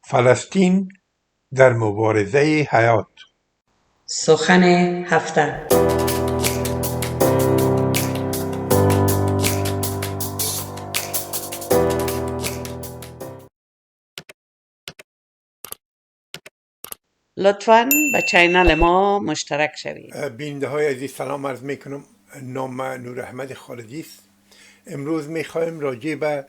فلسطین در مبارزه حیات. سخن هفته. لطفاً به چینل ما مشترک شوید. بیننده های عزیز سلام عرض میکنم. نام نور احمد خالدی است. امروز میخوایم راجع به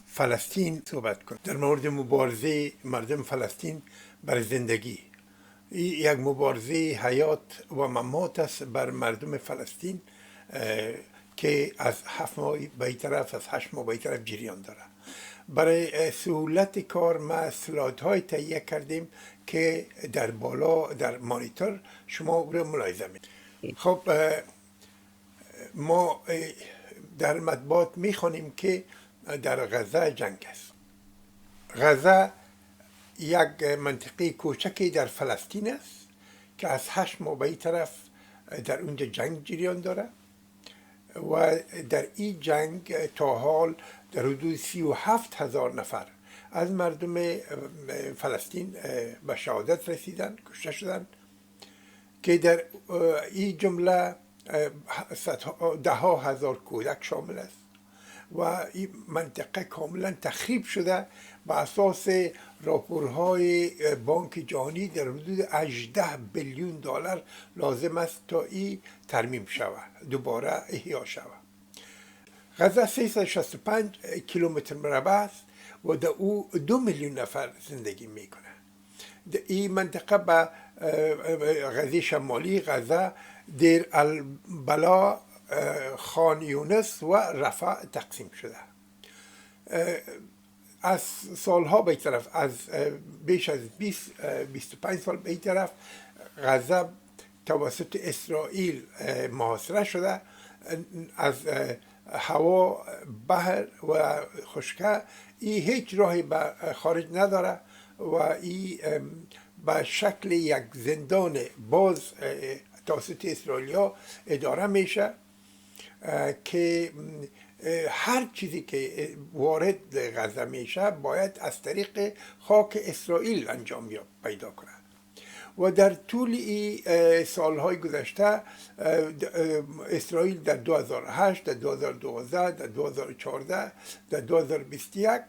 فلسطین صحبت کنیم، در مورد مبارزه مردم فلسطین برای زندگی. این یک مبارزه حیات و ممات است بر مردم فلسطین که از 7 ماه به این طرف، از 8 ماه به این طرف جریان داره. برای سهولت کار ما سلاید های تهیه کردیم که در بالا در مانیتور شما او را ملاحظه می. خب ما در مطبوعات میخوانیم که در غزه جنگ است. غزه یک منطقه کوچکی در فلسطین است که از 8 ماه به این طرف در اونجا جنگ جریان داره و در این جنگ تا حال در حدود 37,000 نفر از مردم فلسطین به شهادت رسیدن، کشته شدن، که در این جمله ده ها هزار کودک شامل است و این منطقه کاملا تخریب شده. به اساس راپورهای بانک جهانی در حدود 18 بیلیون دلار لازم است تا این ترمیم شود، دوباره احیا شود. غزه 365 کیلومتر مربع است و در او 2 میلیون نفر زندگی میکنه. این منطقه به غزه شمالی غزه، دیر البلا، خان یونس و رفح تقسیم شده. از سالها به طرف، از بیش از 25 سال به طرف، غزه توسط اسرائیل محاصره شده. از هوا، بحر و خشکه این هیچ راهی به خارج نداره و این به شکل یک زندان باز توسط اسرائیلیا اداره میشه که هر چیزی که وارد غزه میشه باید از طریق خاک اسرائیل انجام پیدا کنه. و در طول این سالهای گذشته اسرائیل در 2008، در 2012، در 2014، در 2021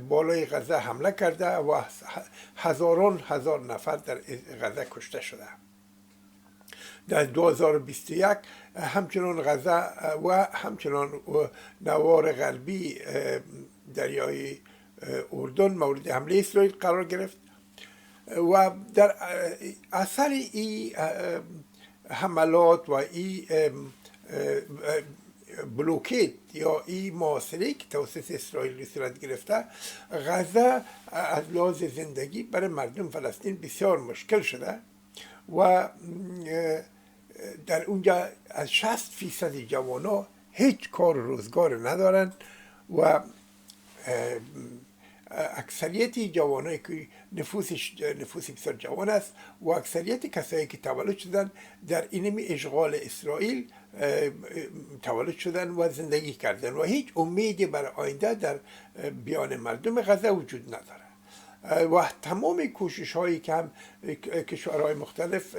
بالای غزه حمله کرده و هزاران هزار نفر در غزه کشته شده. در 2021 همچنان غزه و همچنان نوار غربی دریای اردن مورد حمله اسرائیل قرار گرفت و در اثر این حملات و این بلوکیت یا این محاصره که توسط اسرائیل صورت گرفته، غزه از لحاظ زندگی برای مردم فلسطین بسیار مشکل شده و در اونجا از 60% جوانا هیچ کار و روزگار ندارن و اکثریت جوانایی که نفوس بسیار جوان است و اکثریت کسایی که تولد شدن در اینمی اشغال اسرائیل تولد شدن و زندگی کردن و هیچ امیدی برای آینده در بیان مردم غزه وجود نداره. و تمام کوشش هایی که هم کشورهای مختلف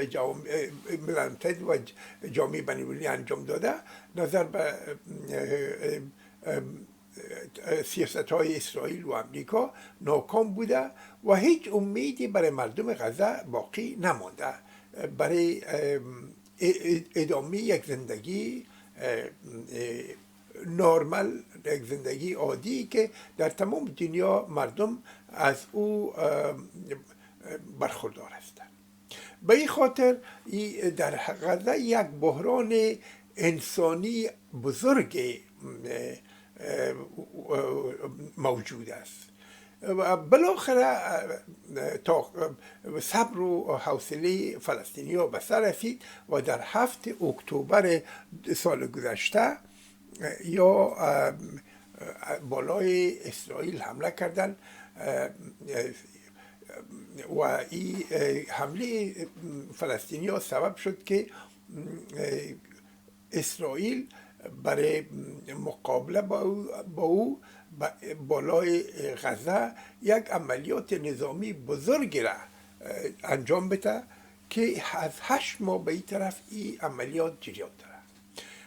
ملل متحد و جامعه بین‌المللی انجام داده نظر به سیاست های اسرائیل و امریکا ناکام بوده و هیچ امیدی برای مردم غزه باقی نمانده برای ادامه یک زندگی نرمال، یک زندگی عادی که در تمام دنیا مردم از او برخوردار هستند. به این خاطر در غزه یک بحران انسانی بزرگ موجود است و بالاخره تا صبر و حوصله فلسطینی‌ها به سر رسید و در 7 اکتبر سال گذشته یا بالای اسرائیل حمله کردن و این حمله فلسطینی‌ها سبب شد که اسرائیل برای مقابله با او بالای غزه یک عملیات نظامی بزرگی را انجام بده که از 8 ماه به این طرف این عملیات جریان داره.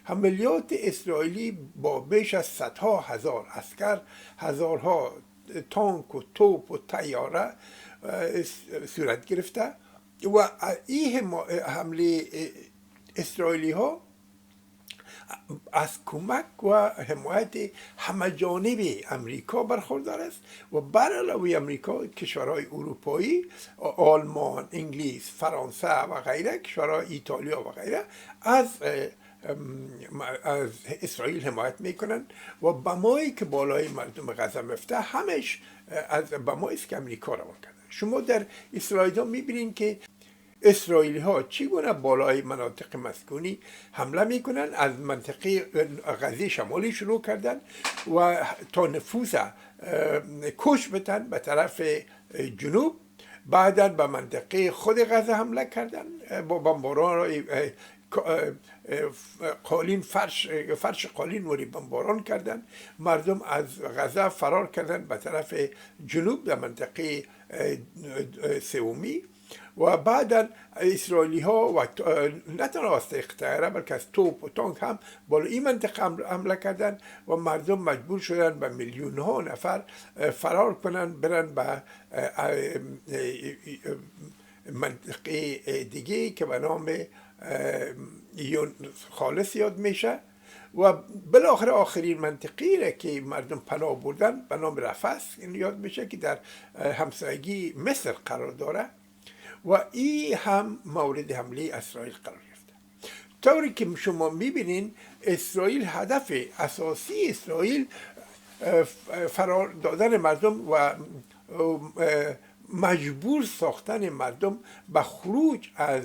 عملیات اسرائیلی با بیش از صدها هزار عسکر، هزارها تانک و توپ و طیاره صورت گرفته و این حمله اسرائیلی ها از کمک و حمایت همه‌جانبه امریکا برخوردار است و بر علاوه امریکا کشورهای اروپایی، آلمان، انگلیس، فرانسه و غیره، کشورهای ایتالیا و غیره از اسرائیل حمایت میکنن و بمایی که بالای مردم غزه مفته همش از بمایی است که امریکا روان کرده. شما در اسرائیل ها میبینین که اسرائیلی ها چگونه بالای مناطق مسکونی حمله میکنن، از منطقه غزه شمالی شروع کردن و تا نفوذ کش بتن به طرف جنوب، بعدا به منطقه خود غزه حمله کردن با بمباران قالین، فرش قالین وری بمباران کردن. مردم از غزه فرار کردن به طرف جنوب در منطقه سومی و بعدا اسرائیلی ها و نه تنها از طیاره بلکه از توپ و تانک هم بالا این منطقه حمله کردن و مردم مجبور شدن به میلیون ها نفر فرار کنن برن به منطقه دیگه که به نام خالص یاد میشه و بالاخره آخرین منطقی را که مردم پناه بردن به نام رفح یاد میشه که در همسایگی مصر قرار داره و این هم مورد حمله اسرائیل قرار گرفته. طوری که شما میبینین اسرائیل هدف اساسی اسرائیل فرار دادن مردم و مجبور ساختن مردم به خروج از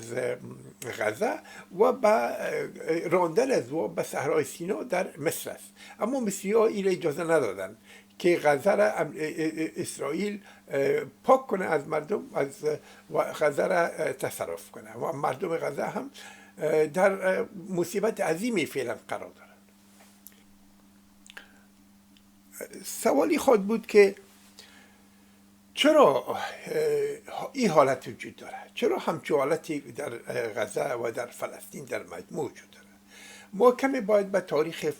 غزه و به راندن از و به صحرای سینا در مصر است. اما مصری‌ها این اجازه ندادن که غزه را اسرائیل پاک کنه از مردم، از غزه را تصرف کنه و مردم غزه هم در مصیبت عظیمی فعلا قرار دارند. سوالی خواهد بود که چرا این حالت وجود داره؟ چرا همچون حالتی در غزه و در فلسطین در مجموع وجود داره؟ ما کمی باید به تاریخ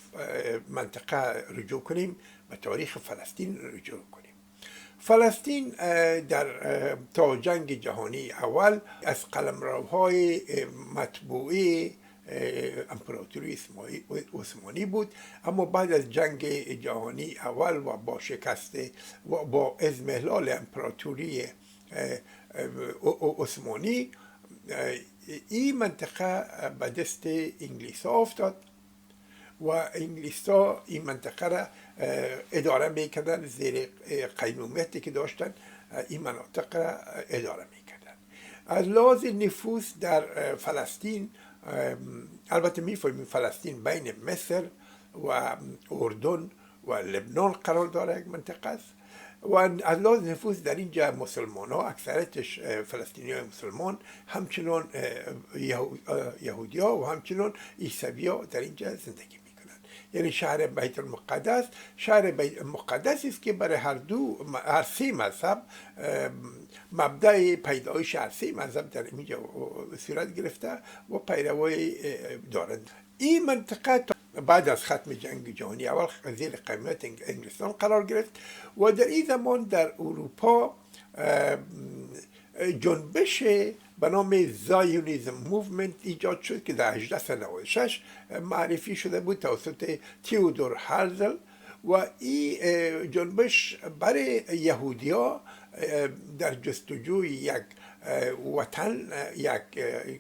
منطقه رجوع کنیم، به تاریخ فلسطین رجوع کنیم. فلسطین در تا جنگ جهانی اول از قلمروهای مطبوعه امپراتوری عثمانی بود، اما بعد از جنگ جهانی اول و با شکست و با اضمحلال امپراتوری عثمانی این منطقه به دست انگلیس ها افتاد و انگلیس ها این منطقه را اداره میکردن، زیر قیمومتی که داشتن این مناطق را اداره میکردن. از لحاظ نفوذ در فلسطین، البته میفهمیم فلسطین بین مصر و اردن و لبنان قرار داره، یک منطقه است و از لحاظ نفوذ در اینجا مسلمان ها، اکثریتش فلسطینی های مسلمان، همچنان یهودی ها و همچنان عیسوی ها در اینجا زندگی میکنند. یعنی شهر بیت المقدس شهر مقدس است که برای هر سه مذهب مبدأ پیدایش هر سه مذهب در اینجا صورت گرفته و پیروی دارند. این منطقه بعد از ختم جنگ جهانی اول زیر قیمت انگلستان قرار گرفت و در این زمان در اروپا جنبش به نام زایونیزم موومنت ایجاد شد که در 1896 معرفی شده بود توسط تئودور هرزل و این جنبش برای یهودیا در جستجوی یک وطن، یک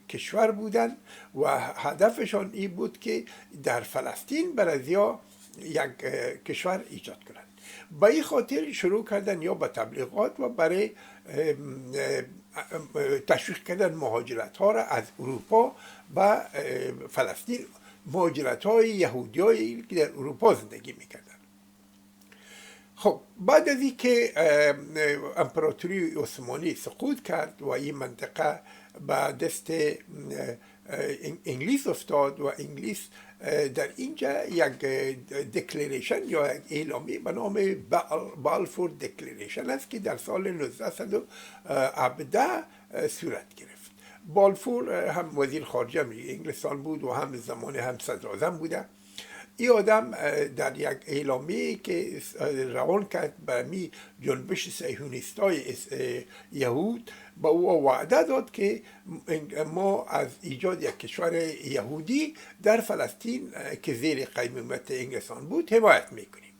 کشور بودن و هدفشان این بود که در فلسطین برازیا یک کشور ایجاد کنند. به این خاطر شروع کردن یا به تبلیغات و برای تشویق کردن مهاجرت ها را از اروپا به فلسطین، مهاجرت های یهودی هایی که در اروپا زندگی میکردن. خب بعد از اینکه امپراتوری عثمانی سقوط کرد و این منطقه به دست انگلیس افتاد و انگلیس در اینجا یک دکلریشن یا یک اعلامیه به نام بالفور دکلریشن است که در سال 1917 صورت گرفت. بالفور هم وزیر خارجه انگلستان بود و هم زمان هم صدراعظم بوده. این آدم در یک اعلامیه که روان کرد برای جنبش صهیونیستای یهود با او وعده داد که ما از ایجاد یک کشور یهودی در فلسطین که زیر قیمومت انگلستان بود حمایت میکنیم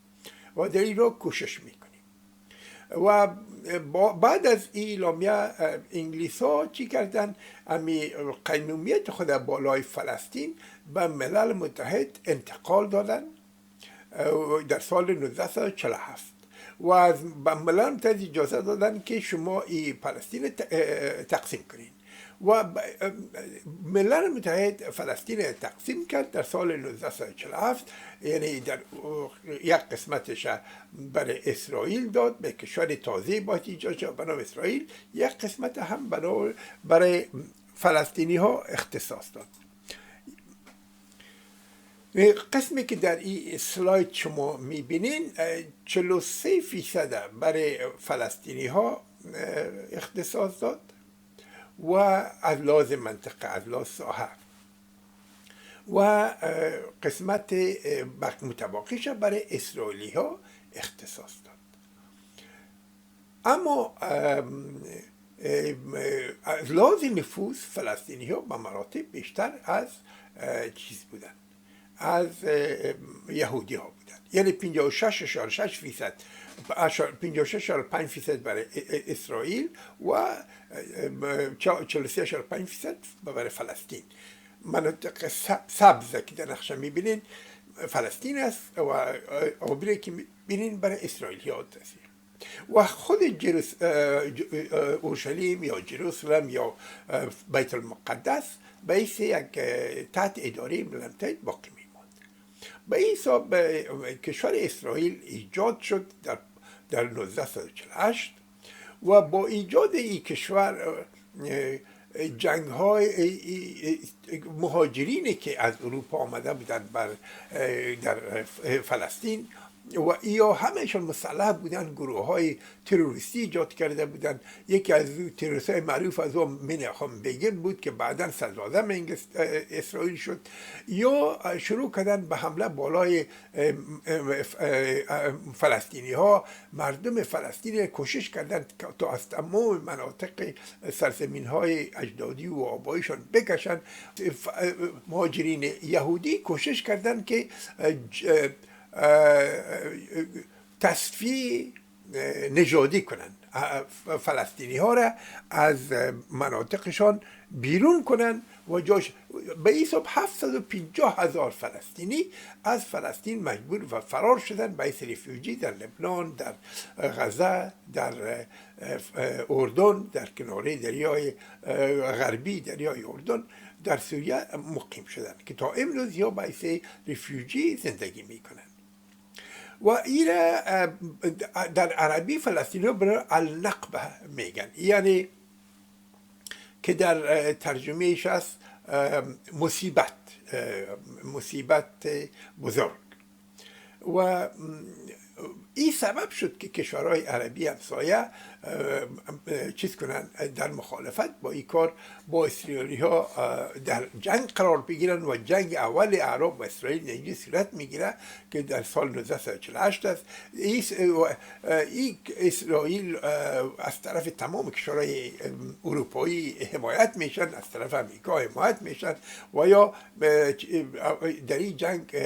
و در این را کوشش میکنیم. و بعد از این اعلامیه انگلیس ها چی کردن؟ امی قیمومیت خود بالای فلسطین به ملل متحد انتقال دادن در سال 1947 و از به ملل متحد اجازه دادن که شما این فلسطین تقسیم کنین و ملل متحد فلسطین تقسیم کرد در سال 1947. یعنی در یک قسمتش برای اسرائیل داد، به کشور تازه باید ایجاد شد به نام اسرائیل، یک قسمت هم برای فلسطینی ها اختصاص داد. قسمی که در این اسلاید شما میبینین 43% برای فلسطینی ها اختصاص داد و از لحاظ منطقه، از لحاظ ساحه، و قسمت متباقیش برای اسرائیلی ها اختصاص داد. اما از لحاظ نفوذ فلسطینی ها به مراتب بیشتر از چیز بودن، از یهودی ها بودن. یعنی 56.6%، 56.5% برای اسرائیل و 43.5% برای فلسطین. مناطق سبز که در نقشه میبینین فلسطین است و آبی که میبینین برای اسرائیلی ها است. و خود اورشلیم یا جروسلم یا بیت المقدس باعث یک تحت اداره ملل متحد باقی میماند. به این حساب کشور اسرائیل ایجاد شد در 1948 و با ایجاد این کشور جنگ های مهاجرینی که از اروپا آمده بودن در فلسطین و یا همهشون مسلح بودن، گروه های تروریستی ایجاد کرده بودن. یکی از تروریست های معروف از اون مناخم بیگین بود که بعدا صدراعظم اسرائیل شد. یا شروع کردن به حمله بالای فلسطینی ها. مردم فلسطینی کوشش کردن تا از تمام مناطق سرزمین های اجدادی و آبایشان بکشن. مهاجرین یهودی کوشش کردن که تصفیه نژادی کنن، فلسطینی ها را از مناطقشان بیرون کنن و جاش به حساب 750,000 فلسطینی از فلسطین مجبور و فرار شدن به حیث ریفیوجی در لبنان، در غزه، در اردن، در کناره دریای غربی دریای اردن، در سوریه مقیم شدن که تا امروز یا به حیث ریفیوجی زندگی میکنن. و این در عربی فلسطینی برای النقبه میگن، یعنی که در ترجمهش است مصیبت بزرگ. و این سبب شد که کشورهای عربی همسایه چیز کنن، در مخالفت با این کار با اسرائیلی ها در جنگ قرار بگیرن و جنگ اول عرب و اسرائیل اینجا صورت میگیره که در سال 1948 است. این اسرائیل از طرف تمام کشورهای اروپایی حمایت میشن، از طرف امریکا حمایت میشن و یا در این جنگ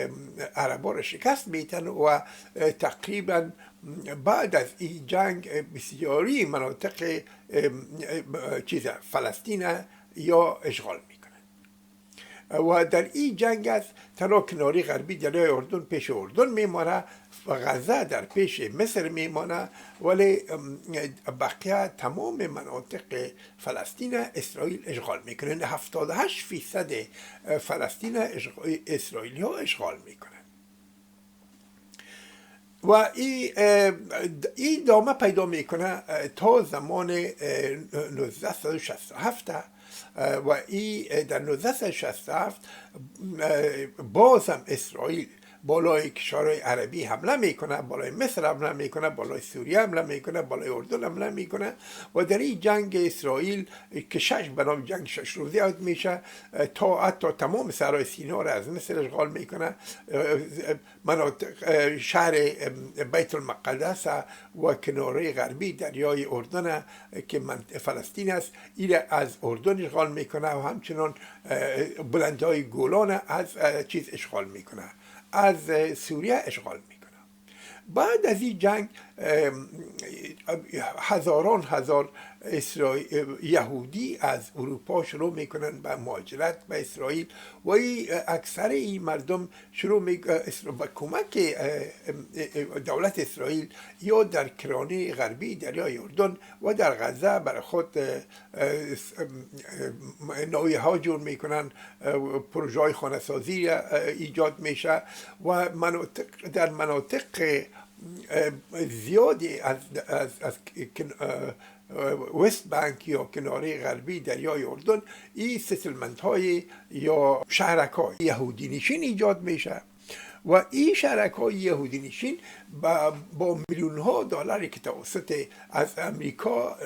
عربا را شکست میتن و تقریبا بعد از این جنگ بسیاری مناطق فلسطین یا اشغال میکنن و در این جنگ است تنها کناری غربی دریای اردن پیش اردن میمانه و غزه در پیش مصر میمانه، ولی بقیه تمام مناطق فلسطین اسرائیل اشغال میکنه. 78% فلسطین اسرائیلی ها اشغال میکنن. و این دامه پیدا میکنه تا زمان 1967 و این در 1967 باز هم اسرائیل بالای کشورهای عربی حمله میکنه، بالای مصر حمله میکنه، بالای سوریه حمله میکنه، بالای اردن حمله میکنه و در این جنگ اسرائیل که بنام جنگ 6 روزه یاد میشه تا حتی تمام صحرای سینا را از مصر اشغال میکنه، مناطق شهر بیت المقدس و کناره غربی دریای اردن که فلسطین است این از اردن اشغال میکنه و همچنان بلندهای گولان از چیز اشغال میکنه، از سوریه اشغال میکنه. بعد از این جنگ هزاران هزار یهودی از اروپا شروع میکنن به مهاجرت به اسرائیل و اکثر این مردم شروع به کمک دولت اسرائیل یا در کرانه غربی دریای اردن و در غزه برای خود نایه ها جور میکنن، پروژه های خانه سازی ایجاد میشه و در مناطق زیادی از وست بانک یا کناره غربی دریای اردن این ستلمنت های یا شهرک های یهودی نشین ایجاد میشه و این شهرک های یهودی نشین با میلیون ها دلاری که توسط از امریکا،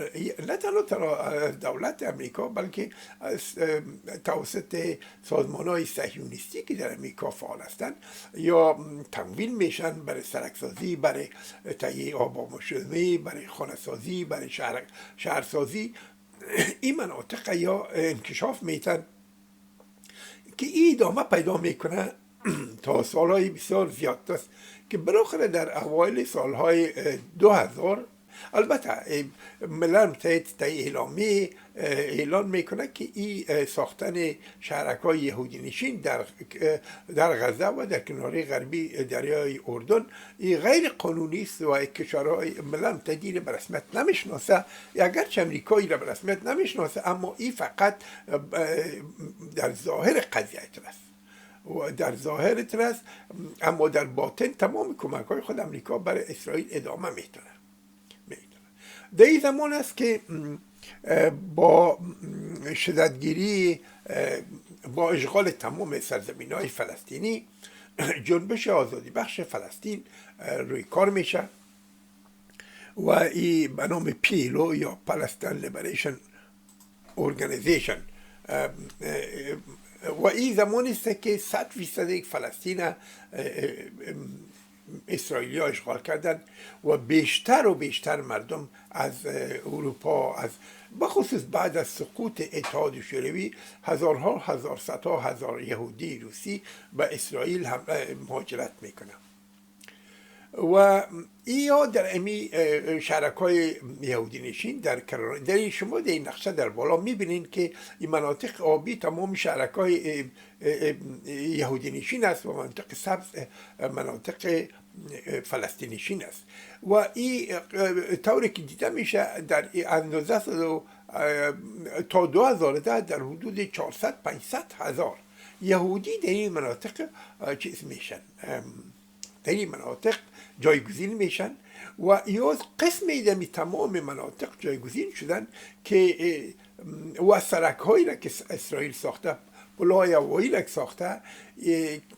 نه تنها از دولت امریکا بلکه از توسط سازمان های صهیونیستی که در امریکا فعال هستند یا تمویل میشن برای سرکسازی، برای تهیه آب و مشربه، برای خانه سازی، برای شهرسازی، این مناطق یا انکشاف میتن که این ادامه پیدا میکنه تا سالهای بسیار زیاد است که بالاخره در اوایل سالهای 2000 البته ملل متحد در اعلان میکنه که این ساختن شهرک‌های یهودی نشین در غزه و در کناره غربی دریای اردن این غیر قانونی است و کشورهای ملل متحد به رسمیت نمیشناسه، اگرچه امریکایی را به رسمیت نمیشناسه، اما این فقط در ظاهر قضیه است و در ظاهر است، اما در باطن تمام کمک های خود امریکا برای اسرائیل ادامه میتونه. در این زمان است که با شدتگیری با اشغال تمام سرزمین های فلسطینی جنبش آزادی بخش فلسطین روی کار میشه و این به نام پیلو یا پلستین لیبریشن ارگانیزیشن و این زمانی است که 100% فلسطین اسرائیلی ها اشغال کردن و بیشتر و بیشتر مردم از اروپا، از بخصوص بعد از سقوط اتحاد شوروی، صدها هزار یهودی روسی به اسرائیل هم مهاجرت میکنن و یا در امی شهرک‌های یهودی نشین در شما در این نقشه در بالا میبینین که این مناطق آبی تمام شهرک‌های یهودی نشین است و مناطق سبز مناطق فلسطین نشین است و این طوری که دیده میشه در اندازه تا 2010 در حدود 400-500 هزار یهودی در این مناطق چیز میشن، در این مناطق جایگزین میشن و یا قسمی در تمام مناطق جایگزین شدن که و سرک هایی را که اسرائیل ساخته، پلای اوایل ساخته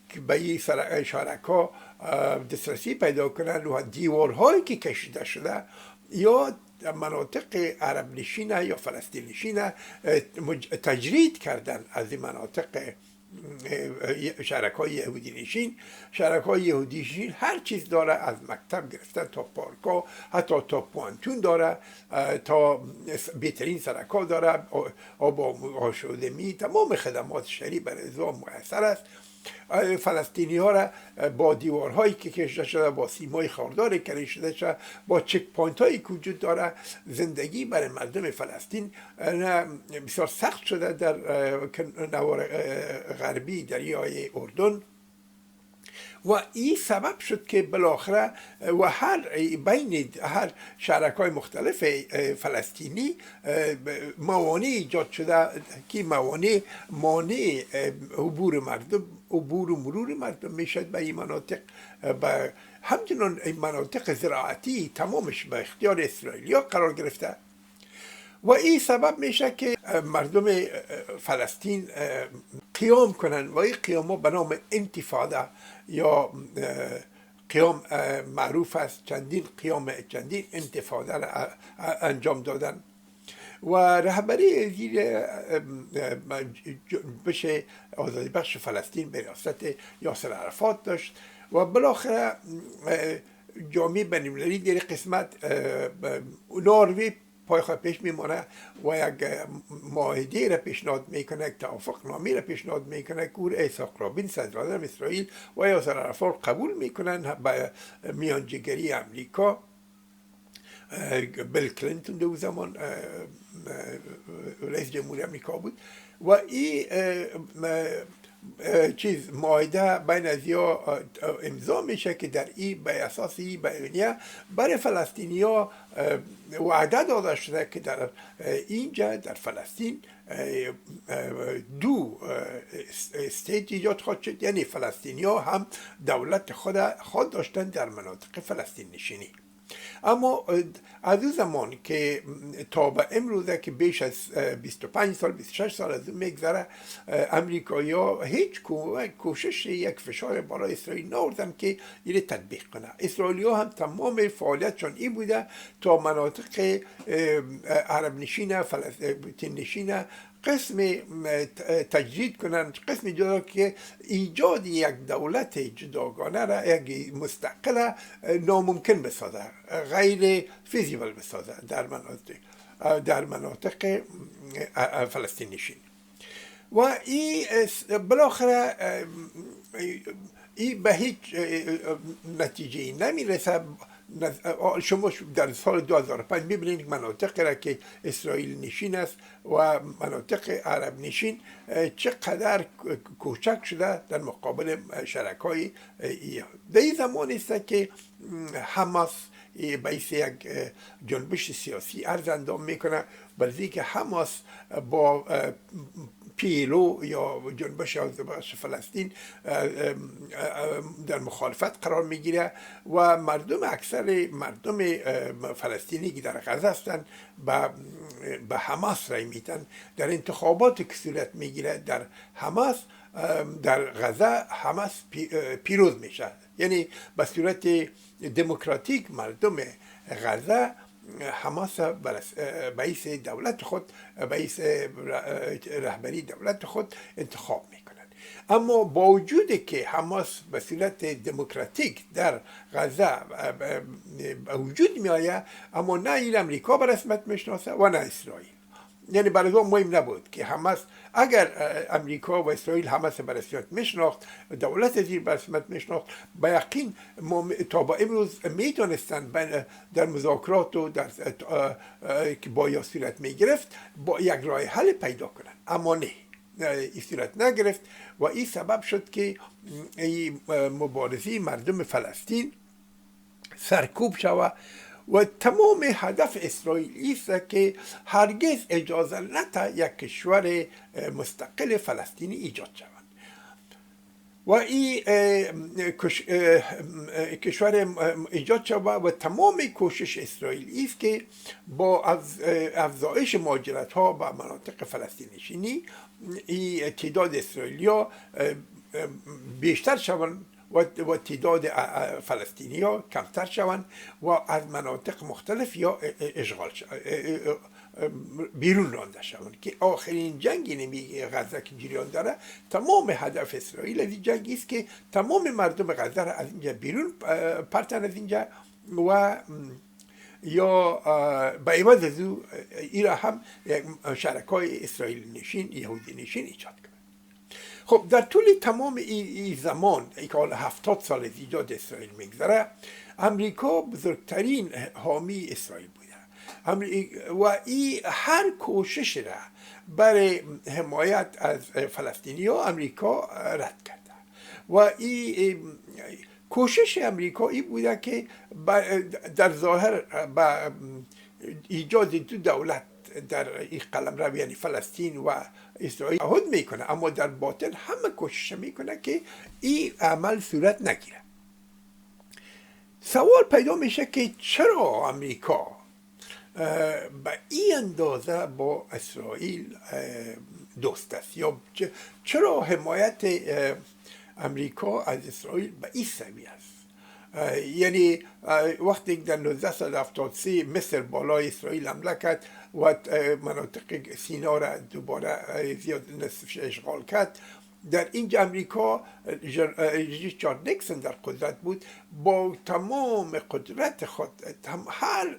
که به این شهرک ها دسترسی پیدا کنن و دیوارهایی که کشیده شده یا مناطق عرب نشینه یا فلسطین نشینه تجرید کردن از این مناطق شهرک‌های یهودی نشین. شهرک‌های یهودی نشین هر چیز داره، از مکتب گرفته تا پارک‌ها، حتی تا پوانتون داره، تا بهترین سرک‌ها داره، آب آشودمی، تمام خدمات شهری برای ازا میسر است. فلسطینی ها را با دیوارهایی که کشیده شده، با سیمای خاردار کشیده شده، با چک پوینت هایی که وجود داره، زندگی برای مردم فلسطین بسیار سخت شده در نوار غربی دریای اردن و این سبب شد که بالاخره و بین هر شهرک‌های مختلف فلسطینی موانع ایجاد شده که مانع عبور و مرور مردم میشد به این مناطق، به همچنان این مناطق زراعتی تمامش به اختیار اسرائیلیا قرار گرفته و این سبب میشه که مردم فلسطین قیام کنن و این قیام به نام انتفاده یا قیام معروف است، چندین قیام چندین انتفاده را انجام دادن و رهبری زیر جنبش آزادی بخش فلسطین به ریاست یاسر عرفات داشت و بالاخره جامعه بین‌المللی در قسمت نروژ پای خود پیش میمانه و یک معاهده را پیشنهاد میکنه، یک توافق نامه را پیشنهاد میکنه که ایساق رابین صدراعظم اسرائیل و یاسر عرفات قبول میکنن به میانجیگری امریکا. بیل کلینتون دو زمان رئیس جمهوری امریکا بود و این معاهده بین از یا امضا میشه که در این به اساس این بیانیه برای فلسطینیا وعده داده شده که در اینجا در فلسطین دو استیت ایجاد خواهد شد، یعنی فلسطینیا هم دولت خود داشتن در مناطق فلسطین نشینی. اما از اون زمان که تا به امروزه که بیش از 25 سال 26 سال از اون میگذره، امریکایی‌ها هیچ کوشش یک فشار برای اسرائیل ناوردن که این تطبیق کنه. اسرائیلی‌ها هم تمام فعالیتشون این بوده تا مناطق عرب نشین فلسطین نشین قسم تجدید کنند، قسم جدا که ایجاد یک دولت جداگانه را یک مستقل ناممکن بسازه، غیر فیزیبل بسازه در مناطق فلسطین نشین. و این بالاخره این به هیچ نتیجه نمیرسه. شما در سال 2005 میبینید مناطق را که اسرائیل نشین است و مناطق عرب نشین چقدر کوچک شده در مقابل شرکای در این زمان است که حماس باعث یک جنبش سیاسی ارز اندام میکنه، بلکه که حماس با پیلو یا جنبش آزادی بخش فلسطین در مخالفت قرار میگیره و اکثر مردم فلسطینی که در غزه هستند به حماس رای میدن. در انتخابات که صورت میگیره در حماس در غزه حماس پیروز میشه، یعنی به صورت دموکراتیک مردم غزه حماس رئیس دولت خود، رئیس رهبری دولت خود انتخاب میکنند. اما با وجود که حماس به صورت دموکراتیک در غزه وجود میآید، اما نه این امریکا به رسمیت میشناسه و نه اسرائیل. یعنی برای ما مهم نبود که حماس، اگر امریکا و اسرائیل حماس به رسمیت میشناخت، دولت زیر به رسمیت میشناخت، به یقین تا با امروز میتونستن در مذاکرات و در که با یا صورت میگرفت با یک راه حل پیدا کنن. اما نه، این صورت نگرفت و این سبب شد که این مبارزه مردم فلسطین سرکوب شود و تمام هدف اسرائیل است که هرگز اجازه نده یک کشور مستقل فلسطینی ایجاد شود و این کشور ایجاد شود و تمام کوشش اسرائیل است که با افزایش مهاجرت ها به مناطق فلسطین نشینی این تعداد اسرائیلیا بیشتر شوند و تعداد فلسطینی ها کمتر شوند و از مناطق مختلف یا اشغال بیرون رانده شوند که آخرین جنگ نمی غزه که جریان داره. تمام هدف اسرائیل از این جنگ است که تمام مردم غزه را از اینجا بیرون پرتن از اینجا و یا به عوض از او ایرا هم شرکای اسرائیل نشین، یهودی نشین ایجاد کنند. خب در طول تمام این زمان که 70 سال از ایجاد اسرائیل میگذره، امریکا بزرگترین حامی اسرائیل بوده و این هر کوشش را برای حمایت از فلسطینی ها امریکا رد کرده و این کوشش امریکا این بوده که در ظاهر با ایجاد دو دولت در این قلمرو یعنی فلسطین و اسرائیل تعهد میکنه، اما در باطن همه کوشش میکنه که این عمل صورت نگیره. سوال پیدا میشه که چرا امریکا به این اندازه با اسرائیل دوست است، یا چرا حمایت امریکا از اسرائیل به این سویه است. یعنی وقتی در 1973 مصر بالای اسرائیل حمله کرد و مناطق سینا را دوباره زیاد نصفش اشغال کرد، در اینجا امریکا ریچارد نیکسون در قدرت بود، با تمام قدرت خود هر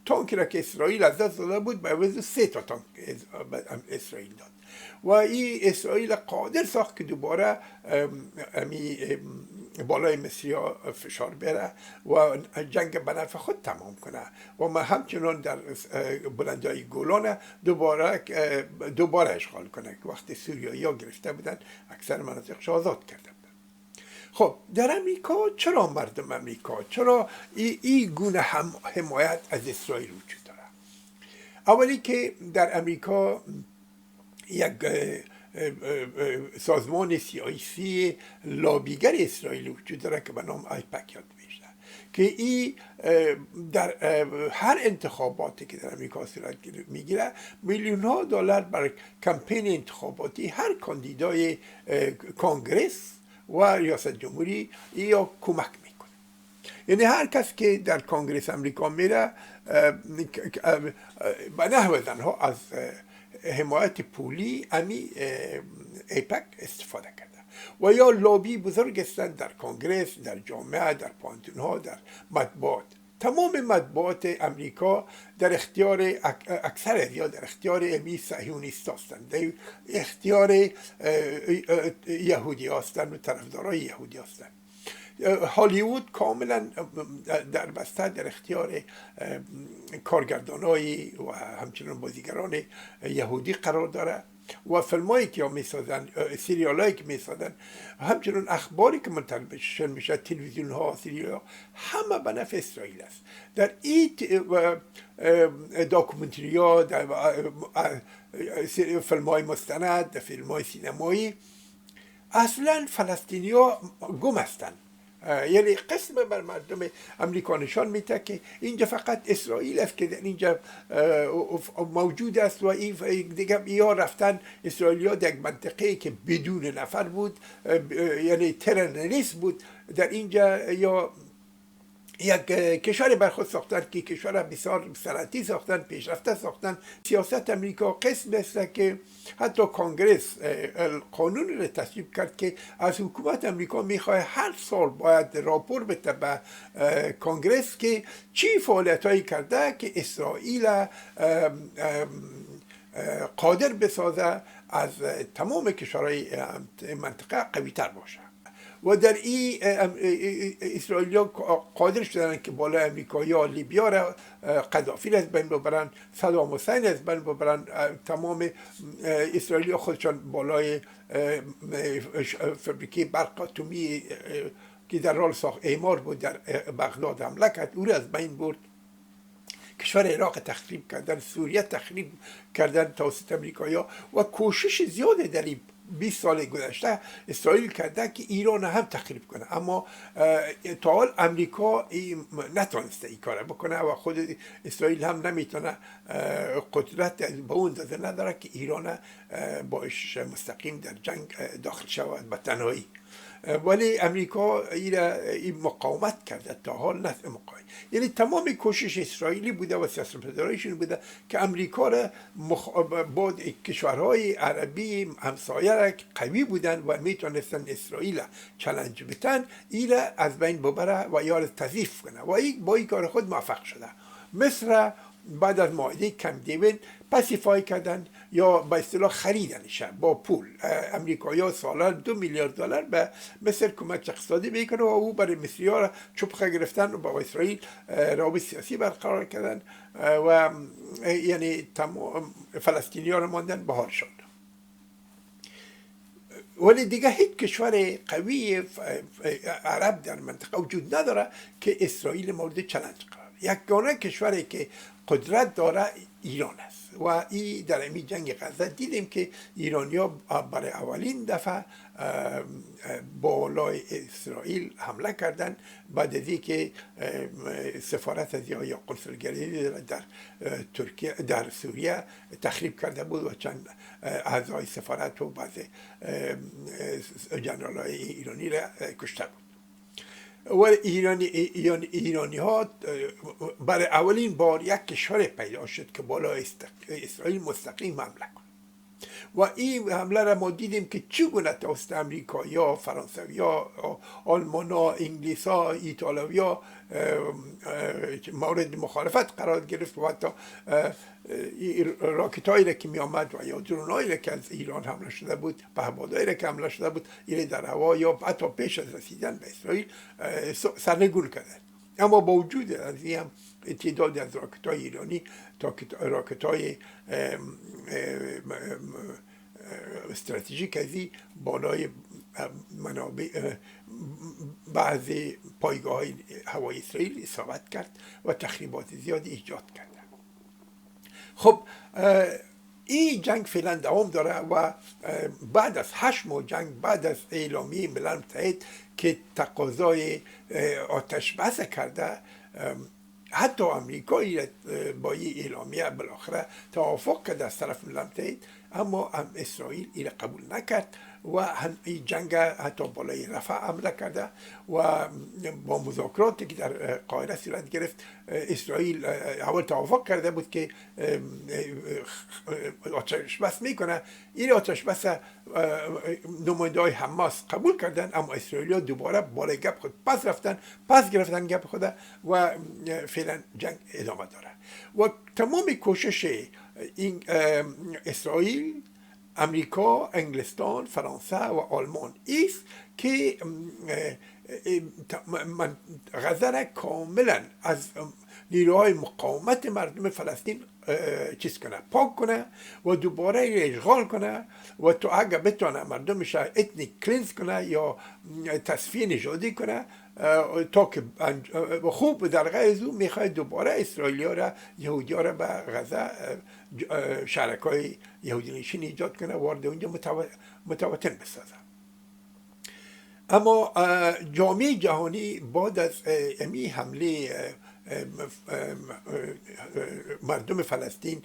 تانکی را که اسرائیل از دست داده بود به عوض 3 تا تانک اسرائیل داد و این اسرائیل قادر ساخت که دوباره بالای مصریا فشار بره و جنگ به نفع خود تمام کنه و ما همچنان در بلندای گولان دوباره اشغال کنه که وقتی سوریایی ها گرفته بودن اکثر مناطقش آزاد کرده بودن. خب در امریکا چرا مردم امریکا چرا این گونه حمایت از اسرائیل وجود داره؟ اولی که در امریکا یک سازمان سیاسی لابیگر اسرائیل وجود داره که به نام آیپک یاد میشه، که این در هر انتخاباتی که در امریکا صورت میگیره میلیون ها دلار برای کمپین انتخاباتی هر کاندیدای کنگرس و ریاست جمهوری یا کمک میکنه. یعنی هر کس که در کنگرس امریکا میره به نحو زنها از حمایت پولی امی ایپک استفاده کرده و یا لابی بزرگ هستند در کنگرس، در جامعه، در پانتون ها، در مطبوعات. تمام مطبوعات امریکا در اختیار اکثر یا در اختیار امی صهیونیست هستند، در اختیار یهودی هستند و طرفدارای یهودی هستند. هالیوود کاملا در بسته در اختیار کارگردانای و همچنین بازیگران یهودی قرار داره و فیلمایی که میسازن، سریالایی که میسازن، همچنین اخباری که منتشر میشه، تلویزیون ها، سریال ها، همه به نفع اسرائیل است. در این داکومنتری ها، در فیلم های مستند، در فیلم های سینمایی، اصلا فلسطینی ها گم هستند. یعنی قسم بر مردم امریکا نشان میده که اینجا فقط اسرائیل است که در اینجا موجود است و دیگه یا رفتن اسرائیلی ها در یک منطقه که بدون نفر بود، یعنی ترنریست بود در اینجا، یا یک کشور برخود ساختن که کشور بسیار صنعتی ساختن، پیشرفته ساختن. سیاست امریکا قسم است که حتی کنگرس قانون را تصویب کرد که از حکومت امریکا میخواه هر سال باید راپور بده به کنگرس که چی فعالیت هایی کرده که اسرائیل قادر بسازه از تمام کشورهای منطقه قوی تر باشه. و در این اسرائیلیا قادر شدن که بالای امریکایی ها لیبیا را، قذافی را از بین ببرن، صدام حسین از بین ببرن. تمام اسرائیلیا خودشان بالای فابریکه برق اتمی که در حال اعمار بود در بغداد حمله کرد، او را از بین برد. کشور عراق تخریب کردن، سوریه تخریب کردن توسط امریکایی‌ها و کوشش زیاده در این 20 سال گذشته اسرائیل کرده که ایران هم تخریب کنه، اما تا حال امریکا نتونسته این کار بکنه و خود اسرائیل هم نمیتونه قدرت به اون اندازه نداره که ایران باش مستقیم در جنگ داخل شود به تنهایی. ولی امریکا این مقاومت کرده تا حال نه مقاومت. یعنی تمام کوشش اسرائیلی بوده و سیاستمدارایشون بوده که امریکا را با کشورهای عربی همسایه را قوی بودن و میتونستن اسرائیل چالش بتن، اینا از بین ببره و یا تضعیف کنه و این با این کار خود موفق شده. مصر بعد از معاهده کمپ دیوید پاسیفای کردن یا به اصطلاح خریدنش با پول. امریکایی‌ها سالا 2 میلیارد دلار به مصر کمک اقتصادی میکنه و او برای مصری‌ها چوبخه گرفتن و با اسرائیل روابط سیاسی برقرار کردن و یعنی تمام فلسطینی‌ها رو ماندن بهار شد. ولی دیگه هیچ کشور قوی عرب در منطقه وجود نداره که اسرائیل مورد چالش قرار. یگانه کشوری که قدرت داره ایران است و این در این جنگ غزه دیدیم که ایرانیا برای اولین دفعه بالای اسرائیل حمله کردن بعد از اینکه سفارت از یا قنصلگری در ترکیه در سوریه تخریب کرده بود و چند اعضای سفارت و بعض جنرالای ایرانی را کشته بود و ایرانی ها برای اولین بار یک کشور پیدا شد که بالای اسرائیل مستقیم حمله کنه و این حمله را ما دیدیم که چگونه توسط امریکایی‌ها، فرانسوی‌ها، آلمان‌ها، انگلیس‌ها، ایتالوی‌ها مورد مخالفت قرار گرفت و حتی راکت‌هایی را که می آمد و یا درون‌هایی را که از ایران حمله شده بود، پهپادهایی را که حمله شده بود، این در هوا یا حتی پیش از رسیدن به اسرائیل سرنگون کردند. اما با وجود از این هم تعدادی از راکت‌های ایرانی تا راکت‌های استراتژیک ازی بالای منابع بعضی پایگاه هوایی اسرائیل اصابت کرد و تخریبات زیادی ایجاد کرد. خب این جنگ فعلا دوام داره و بعد از 8 ماه جنگ، بعد از اعلامیه ملل متحد که تقاضای آتش بس کرده، حتی امریکایی با این اعلامیه بالاخره توافق کرد از طرف ملل متحد، اما هم اسرائیل این قبول نکرد و هم این جنگ حتی بالای رفح حمله کرده و با مذاکراتی که در قاهره صورت گرفت، اسرائیل اول توافق کرده بود که آتش بس میکنه. این آتش بس نماینده‌های حماس قبول کردن، اما اسرائیلی‌ها دوباره بالای گپ خود پس گرفتن گپ خود و فعلا جنگ ادامه داره و تمام کوشش این اسرائیل، امریکا، انگلستان، فرانسه و آلمان است که غزه را کاملا از نیروهای مقاومت مردم فلسطین چیز کنه، پاک کنه و دوباره اشغال کنه و تو اگه بتونه مردمش اتنیک کلینز کنه یا تصفیه نژادی کنه تا که خوب در غزه میخواد دوباره اسرائیلیا را، یهودیا را به غزه شرکای یهودی نشین ایجاد کنه، وارد اونجا متوطن بسازه. اما جامعه جهانی بعد از امی حمله مردم فلسطین،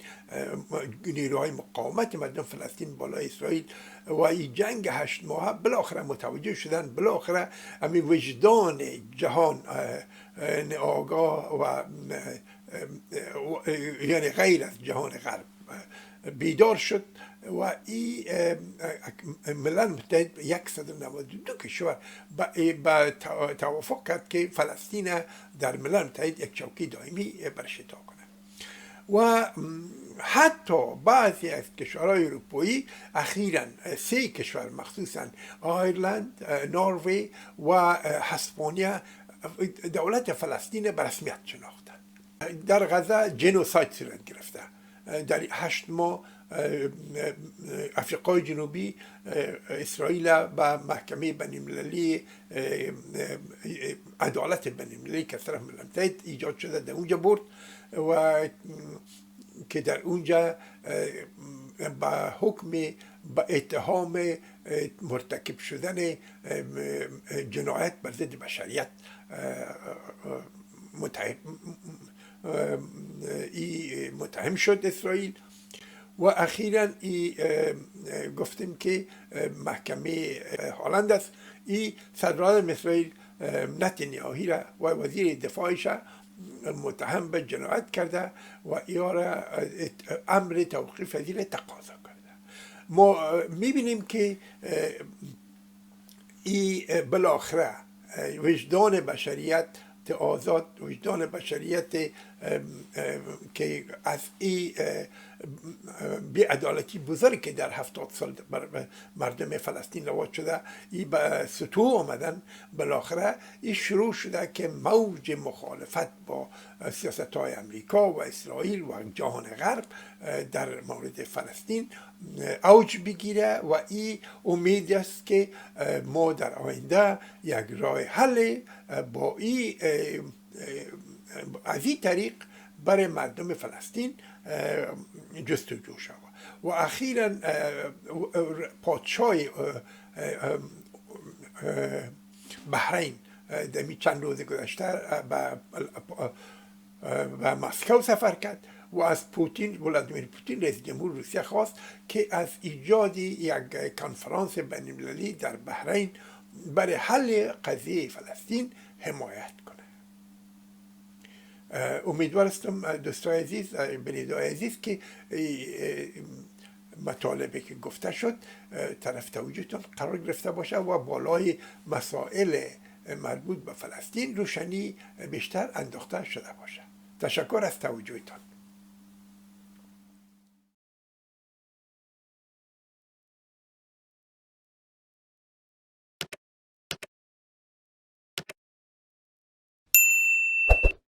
نیروهای مقاومت مردم فلسطین بالای اسرائیل و این جنگ 8 ماه، بالاخره متوجه شدن، بالاخره همین وجدان جهان آگاه و یعنی غیر از جهان غرب بیدار شد و این ملل متحد 192 کشور با توافق کرد که فلسطین در ملل متحد یک چوکی دائمی برش اعطا کنه و حتی بعضی از کشورهای اروپایی اخیراً 3 کشور مخصوصاً آیرلند، نروژ و اسپانیا دولت فلسطین به رسمیت شناختند. در غزه جنوساید صورت گرفته. در 8 ماه افریقای جنوبی اسرائیل به محکمه بین‌المللی عدالت بین‌المللی که از طرف ملل متحد ایجاد شده در اونجا برد و که در اونجا با حکم با اتهام مرتکب شدن جنایت بر ضد بشریت متهم شد اسرائیل و اخیراً گفتیم که محکمه هلند است این صدراعظم اسرائیل نتانیاهو را و وزیر دفاعش متهم به جنایت کرده و ایارا امر توقیف از این تقاضا کرده. ما میبینیم که این بالاخره وجدان بشریت آزاد، وجدان بشریت که از این بی‌عدالتی بزرگ که در 70 سال مردم فلسطین رواج شده این به سطوح آمدن، بالاخره این شروع شده که موج مخالفت با سیاست‌های امریکا و اسرائیل و جهان غرب در مورد فلسطین اوج بگیره و این امید است که ما در آینده یک راه حل با این از این طریق برای مردم فلسطین جستجو شود. و اخیرا پادشاه بحرین دمی چند روز گذشته به مسکو سفر کرد و از پوتین، ولادیمیر پوتین رئیس جمهور روسیه خواست که از ایجاد یک کنفرانس بین المللی در بحرین برای حل قضیه فلسطین حمایت کنه. امیدوار هستم دوستای عزیز، بینندگان عزیز، که مطالبی که گفته شد طرف توجهتون قرار گرفته باشه و بالای مسائل مربوط به فلسطین روشنی بیشتر انداخته شده باشه. تشکر از توجهتان.